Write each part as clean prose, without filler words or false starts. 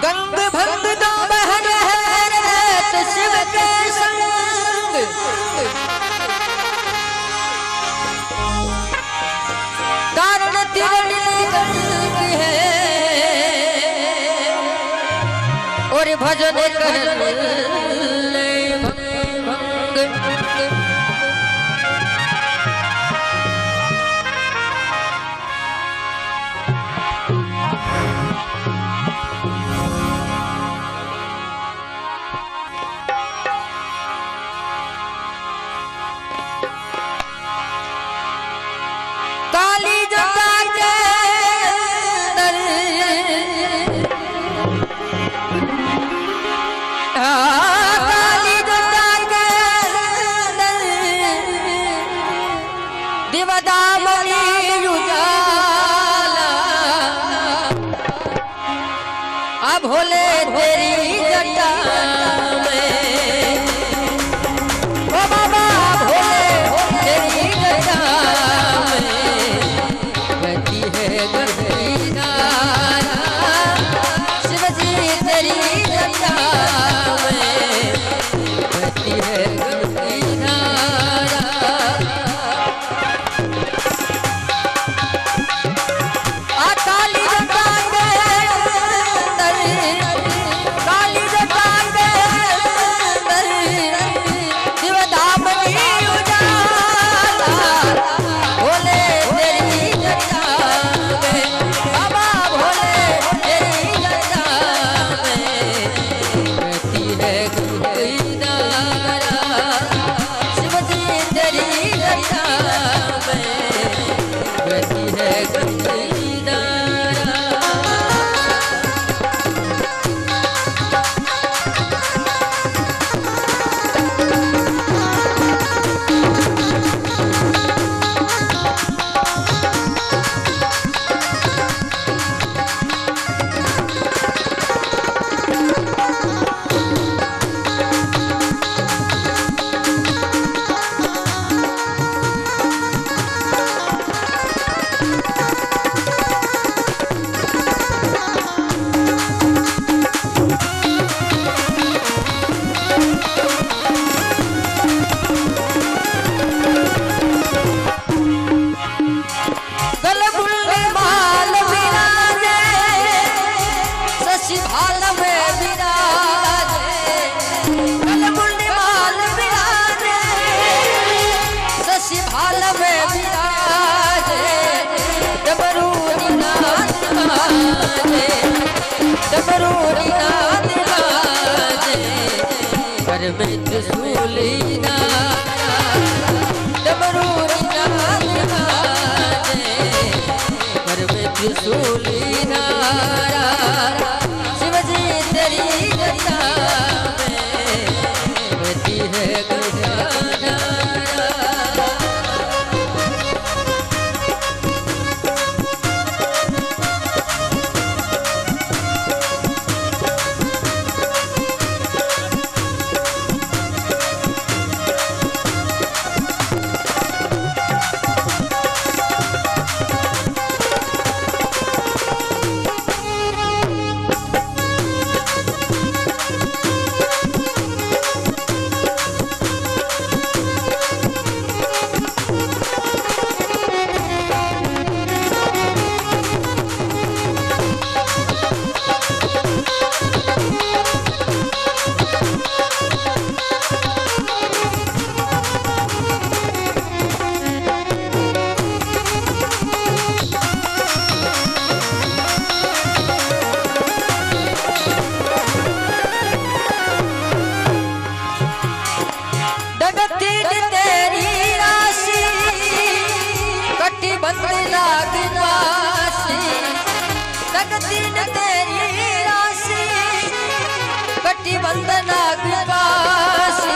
गंग भंग दो बहन है शिव के संग कारण तिरणी गंग है और भजन कर भोले तेरी जटा में ओ बाबा भोले तेरी जटा में बहती है गंगी धारा शिव जी तेरी जटा में बहती है गंगी धारा काली जटा वंदना विपासी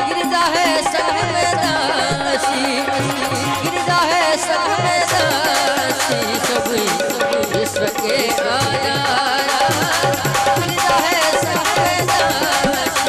गिरजा है सब में दासी गिरजा है सब में दासी सब विश्व के आया गिरजा है सब में दासी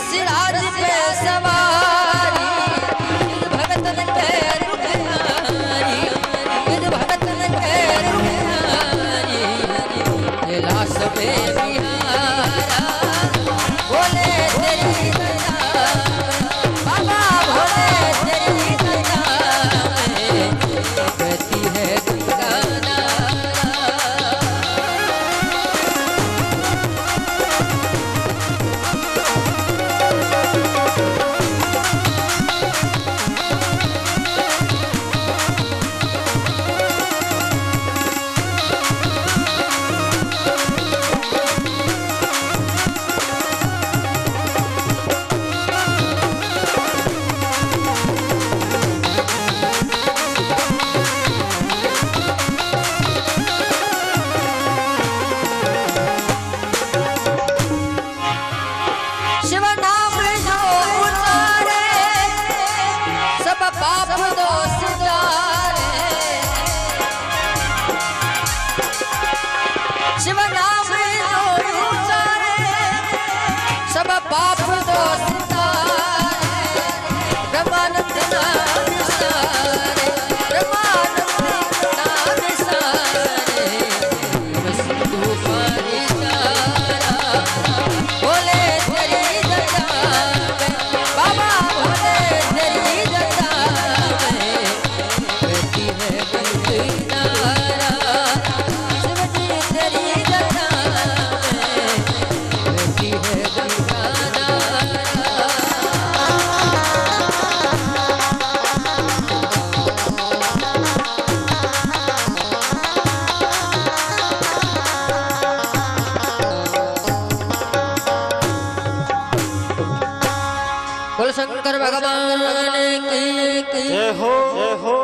सिराज पे सवारी भगतन के रुखसारी भगतन के रुखसारी लाश पे बिहारा बोले तेरी दया बाबा भोले तेरी दया कहती है गंगा शिव नाम सब पाप दोष ब्रह्मानंद नाम सारे ब्रह्मानंद नाम सारे सिंधु पारी तारा बोले तेरी दया बाबा बोले तेरी दया बेटी है गंगारा शिव जी तेरी दया बेटी है गंगारा बोल शंकर भगवान की जय हो जय हो।